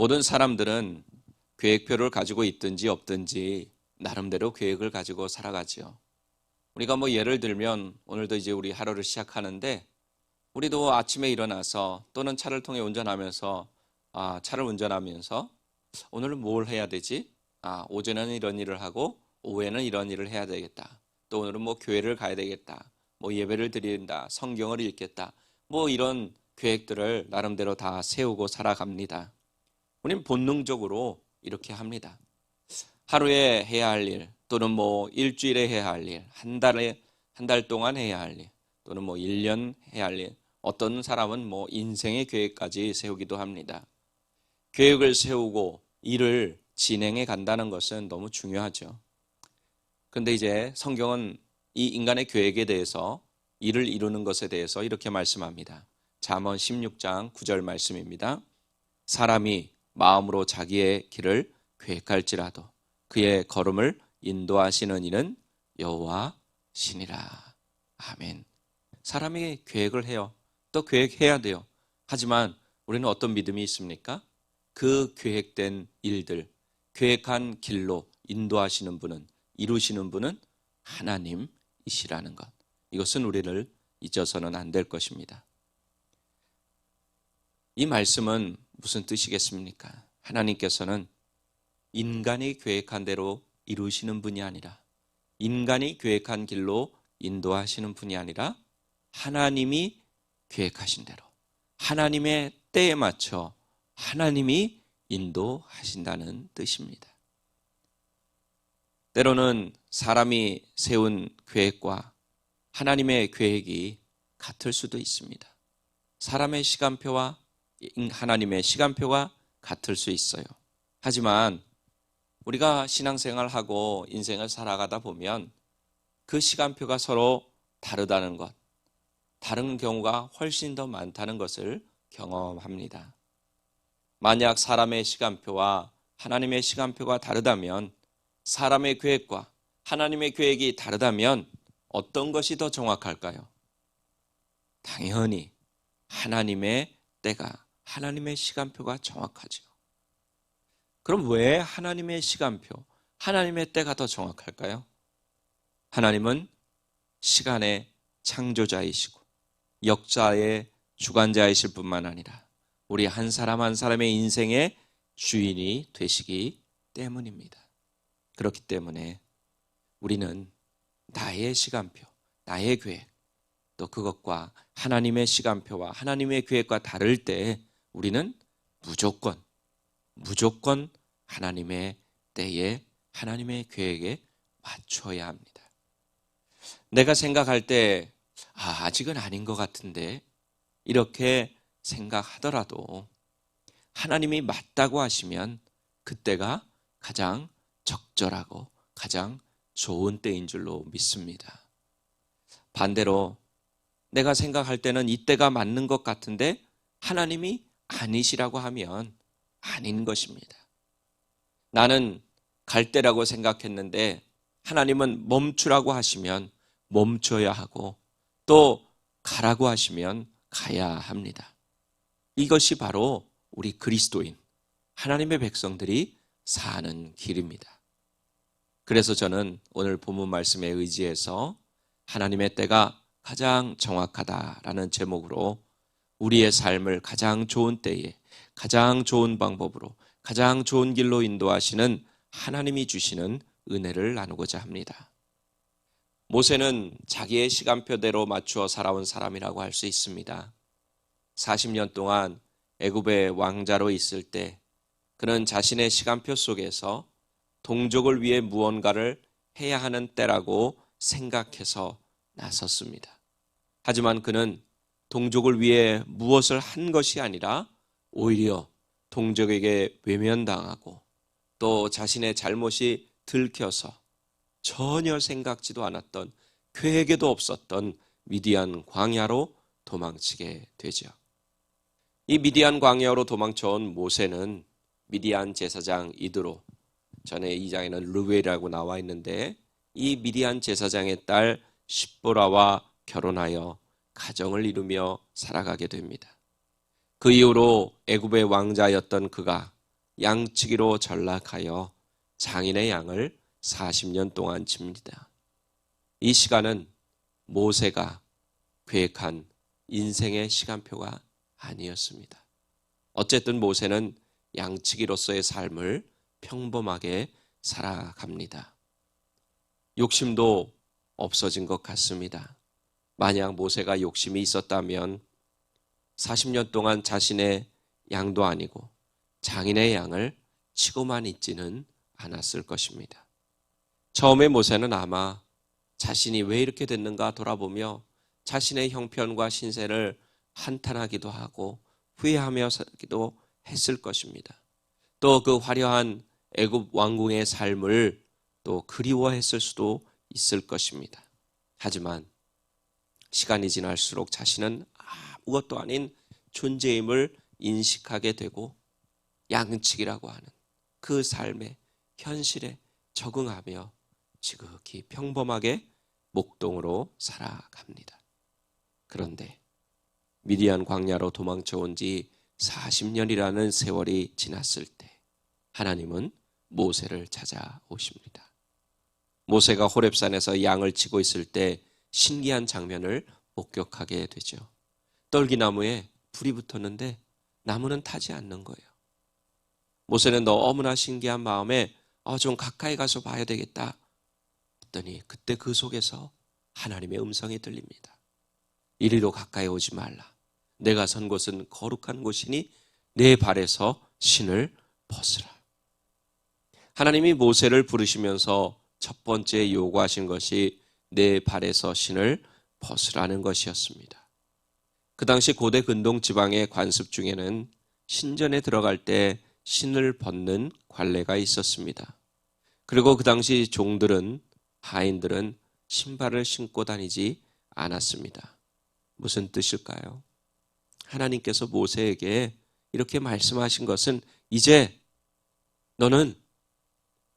모든 사람들은 계획표를 가지고 있든지 없든지 나름대로 계획을 가지고 살아가지요. 우리가 예를 들면 오늘도 이제 우리 하루를 시작하는데 우리도 아침에 일어나서 또는 차를 통해 운전하면서 차를 운전하면서 오늘은 뭘 해야 되지? 오전에는 이런 일을 하고 오후에는 이런 일을 해야 되겠다. 또 오늘은 교회를 가야 되겠다. 예배를 드린다. 성경을 읽겠다. 이런 계획들을 나름대로 다 세우고 살아갑니다. 우리는 본능적으로 이렇게 합니다. 하루에 해야 할 일, 또는 일주일에 해야 할 일, 한 달 동안 해야 할 일, 또는 1년 해야 할 일, 어떤 사람은 인생의 계획까지 세우기도 합니다. 계획을 세우고 일을 진행해 간다는 것은 너무 중요하죠. 그런데 이제 성경은 이 인간의 계획에 대해서 일을 이루는 것에 대해서 이렇게 말씀합니다. 잠언 16장 9절 말씀입니다. 사람이 마음으로 자기의 길을 계획할지라도 그의 걸음을 인도하시는 이는 여호와시니라. 아멘. 사람이 계획을 해요. 또 계획해야 돼요. 하지만 우리는 어떤 믿음이 있습니까? 그 계획된 일들, 계획한 길로 인도하시는 분은, 이루시는 분은 하나님이시라는 것. 이것은 우리를 잊어서는 안 될 것입니다. 이 말씀은 무슨 뜻이겠습니까? 하나님께서는 인간이 계획한 대로 이루시는 분이 아니라, 인간이 계획한 길로 인도하시는 분이 아니라 하나님이 계획하신 대로 하나님의 때에 맞춰 하나님이 인도하신다는 뜻입니다. 때로는 사람이 세운 계획과 하나님의 계획이 같을 수도 있습니다. 사람의 시간표와 하나님의 시간표가 같을 수 있어요. 하지만 우리가 신앙생활하고 인생을 살아가다 보면 그 시간표가 서로 다르다는 것, 다른 경우가 훨씬 더 많다는 것을 경험합니다. 만약 사람의 시간표와 하나님의 시간표가 다르다면, 사람의 계획과 하나님의 계획이 다르다면 어떤 것이 더 정확할까요? 당연히 하나님의 때가, 하나님의 시간표가 정확하죠. 그럼 왜 하나님의 시간표, 하나님의 때가 더 정확할까요? 하나님은 시간의 창조자이시고 역사의 주관자이실 뿐만 아니라 우리 한 사람 한 사람의 인생의 주인이 되시기 때문입니다. 그렇기 때문에 우리는 나의 시간표, 나의 계획, 또 그것과 하나님의 시간표와 하나님의 계획과 다를 때 우리는 무조건 하나님의 때에, 하나님의 계획에 맞춰야 합니다. 내가 생각할 때 아직은 아닌 것 같은데 이렇게 생각하더라도 하나님이 맞다고 하시면 그때가 가장 적절하고 가장 좋은 때인 줄로 믿습니다. 반대로 내가 생각할 때는 이때가 맞는 것 같은데 하나님이 아니시라고 하면 아닌 것입니다. 나는 갈 때라고 생각했는데 하나님은 멈추라고 하시면 멈춰야 하고 또 가라고 하시면 가야 합니다. 이것이 바로 우리 그리스도인, 하나님의 백성들이 사는 길입니다. 그래서 저는 오늘 본문 말씀에 의지해서 하나님의 때가 가장 정확하다라는 제목으로 우리의 삶을 가장 좋은 때에, 가장 좋은 방법으로, 가장 좋은 길로 인도하시는 하나님이 주시는 은혜를 나누고자 합니다. 모세는 자기의 시간표대로 맞추어 살아온 사람이라고 할 수 있습니다. 40년 동안 애굽의 왕자로 있을 때 그는 자신의 시간표 속에서 동족을 위해 무언가를 해야 하는 때라고 생각해서 나섰습니다. 하지만 그는 동족을 위해 무엇을 한 것이 아니라 오히려 동족에게 외면당하고 또 자신의 잘못이 들켜서 전혀 생각지도 않았던, 계획에도 없었던 미디안 광야로 도망치게 되죠. 이 미디안 광야로 도망쳐온 모세는 미디안 제사장 이드로, 전에 2장에는 르웨라고 나와 있는데 이 미디안 제사장의 딸 십보라와 결혼하여 가정을 이루며 살아가게 됩니다. 그 이후로 애굽의 왕자였던 그가 양치기로 전락하여 장인의 양을 40년 동안 칩니다. 이 시간은 모세가 계획한 인생의 시간표가 아니었습니다. 어쨌든 모세는 양치기로서의 삶을 평범하게 살아갑니다. 욕심도 없어진 것 같습니다. 만약 모세가 욕심이 있었다면 40년 동안 자신의 양도 아니고 장인의 양을 치고만 있지는 않았을 것입니다. 처음에 모세는 아마 자신이 왜 이렇게 됐는가 돌아보며 자신의 형편과 신세를 한탄하기도 하고 후회하며기도 했을 것입니다. 또 그 화려한 애굽 왕궁의 삶을 또 그리워했을 수도 있을 것입니다. 하지만 시간이 지날수록 자신은 아무것도 아닌 존재임을 인식하게 되고 양치기라고 하는 그 삶의 현실에 적응하며 지극히 평범하게 목동으로 살아갑니다. 그런데 미디안 광야로 도망쳐 온 지 40년이라는 세월이 지났을 때 하나님은 모세를 찾아오십니다. 모세가 호렙산에서 양을 치고 있을 때 신기한 장면을 목격하게 되죠. 떨기나무에 불이 붙었는데 나무는 타지 않는 거예요. 모세는 너무나 신기한 마음에 좀 가까이 가서 봐야 되겠다 했더니 그때 그 속에서 하나님의 음성이 들립니다. 이리로 가까이 오지 말라. 내가 선 곳은 거룩한 곳이니 내 발에서 신을 벗으라. 하나님이 모세를 부르시면서 첫 번째 요구하신 것이 내 발에서 신을 벗으라는 것이었습니다. 그 당시 고대 근동 지방의 관습 중에는 신전에 들어갈 때 신을 벗는 관례가 있었습니다. 그리고 그 당시 종들은, 하인들은 신발을 신고 다니지 않았습니다. 무슨 뜻일까요? 하나님께서 모세에게 이렇게 말씀하신 것은 이제 너는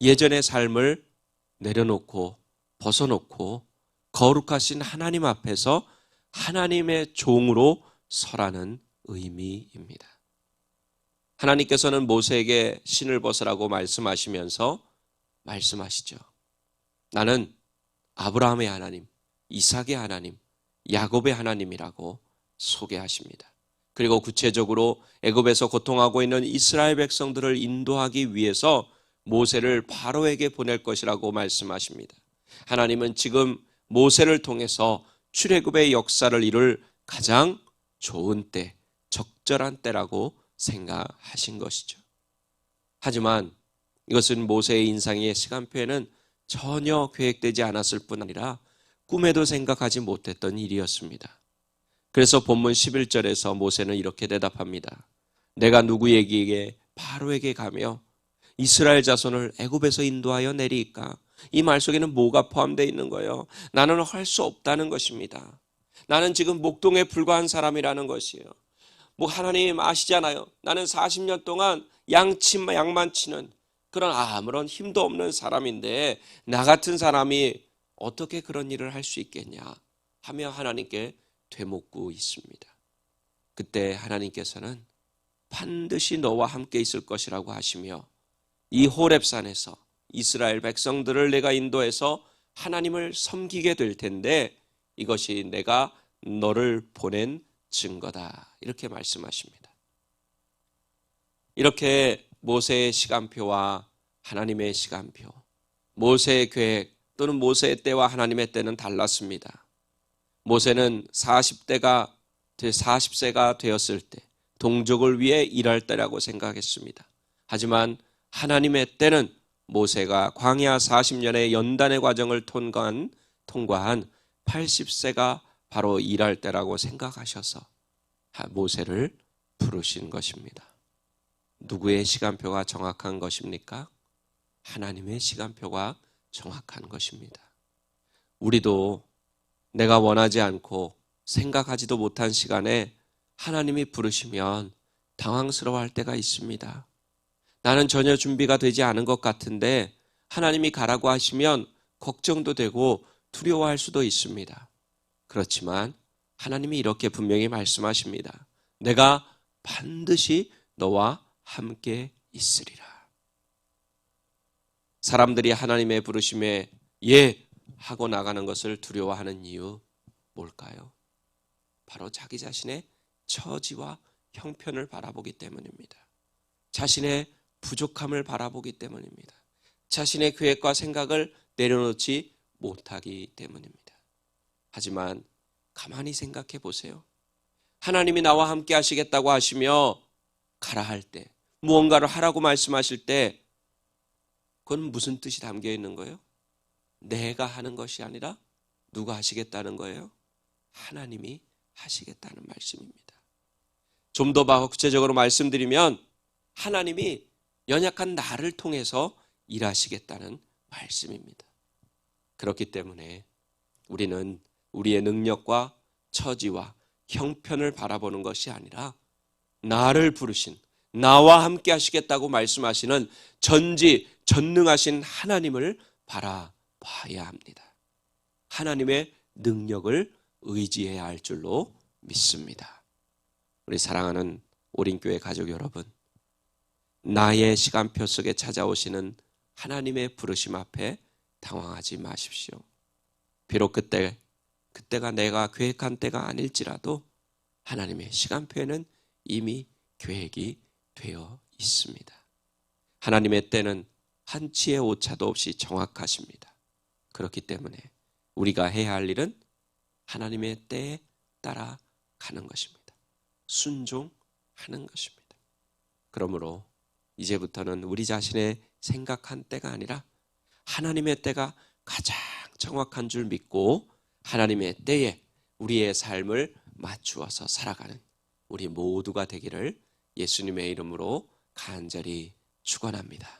예전의 삶을 내려놓고 벗어놓고 거룩하신 하나님 앞에서 하나님의 종으로 서라는 의미입니다. 하나님께서는 모세에게 신을 벗으라고 말씀하시면서 말씀하시죠. 나는 아브라함의 하나님, 이삭의 하나님, 야곱의 하나님이라고 소개하십니다. 그리고 구체적으로 애굽에서 고통하고 있는 이스라엘 백성들을 인도하기 위해서 모세를 바로에게 보낼 것이라고 말씀하십니다. 하나님은 지금 모세를 통해서 출애굽의 역사를 이룰 가장 좋은 때, 적절한 때라고 생각하신 것이죠. 하지만 이것은 모세의 인생의 시간표에는 전혀 계획되지 않았을 뿐 아니라 꿈에도 생각하지 못했던 일이었습니다. 그래서 본문 11절에서 모세는 이렇게 대답합니다. 내가 누구에게 바로에게 가며 이스라엘 자손을 애굽에서 인도하여 내리까? 이 말 속에는 뭐가 포함되어 있는 거예요? 나는 할 수 없다는 것입니다. 나는 지금 목동에 불과한 사람이라는 것이에요. 하나님 아시잖아요. 나는 40년 동안 양만 치는 그런 아무런 힘도 없는 사람인데 나 같은 사람이 어떻게 그런 일을 할 수 있겠냐 하며 하나님께 되묻고 있습니다. 그때 하나님께서는 반드시 너와 함께 있을 것이라고 하시며 이 호렙산에서 이스라엘 백성들을 내가 인도해서 하나님을 섬기게 될 텐데 이것이 내가 너를 보낸 증거다. 이렇게 말씀하십니다. 이렇게 모세의 시간표와 하나님의 시간표, 모세의 계획 또는 모세의 때와 하나님의 때는 달랐습니다. 모세는 40세가 되었을 때 동족을 위해 일할 때라고 생각했습니다. 하지만 하나님의 때는 모세가 광야 40년의 연단의 과정을 통과한 80세가 바로 일할 때라고 생각하셔서 모세를 부르신 것입니다. 누구의 시간표가 정확한 것입니까? 하나님의 시간표가 정확한 것입니다. 우리도 내가 원하지 않고 생각하지도 못한 시간에 하나님이 부르시면 당황스러워할 때가 있습니다. 나는 전혀 준비가 되지 않은 것 같은데 하나님이 가라고 하시면 걱정도 되고 두려워할 수도 있습니다. 그렇지만 하나님이 이렇게 분명히 말씀하십니다. 내가 반드시 너와 함께 있으리라. 사람들이 하나님의 부르심에 예 하고 나가는 것을 두려워하는 이유 뭘까요? 바로 자기 자신의 처지와 형편을 바라보기 때문입니다. 자신의 부족함을 바라보기 때문입니다. 자신의 계획과 생각을 내려놓지 못하기 때문입니다. 하지만 가만히 생각해 보세요. 하나님이 나와 함께 하시겠다고 하시며 가라 할 때, 무언가를 하라고 말씀하실 때 그건 무슨 뜻이 담겨 있는 거예요? 내가 하는 것이 아니라 누가 하시겠다는 거예요? 하나님이 하시겠다는 말씀입니다. 좀 더 구체적으로 말씀드리면 하나님이 연약한 나를 통해서 일하시겠다는 말씀입니다. 그렇기 때문에 우리는 우리의 능력과 처지와 형편을 바라보는 것이 아니라 나를 부르신, 나와 함께 하시겠다고 말씀하시는 전지전능하신 하나님을 바라봐야 합니다. 하나님의 능력을 의지해야 할 줄로 믿습니다. 우리 사랑하는 오린교회 가족 여러분, 나의 시간표 속에 찾아오시는 하나님의 부르심 앞에 당황하지 마십시오. 비록 그때가 내가 계획한 때가 아닐지라도 하나님의 시간표에는 이미 계획이 되어 있습니다. 하나님의 때는 한치의 오차도 없이 정확하십니다. 그렇기 때문에 우리가 해야 할 일은 하나님의 때에 따라가는 것입니다. 순종하는 것입니다. 그러므로 이제부터는 우리 자신의 생각한 때가 아니라 하나님의 때가 가장 정확한 줄 믿고 하나님의 때에 우리의 삶을 맞추어서 살아가는 우리 모두가 되기를 예수님의 이름으로 간절히 축원합니다.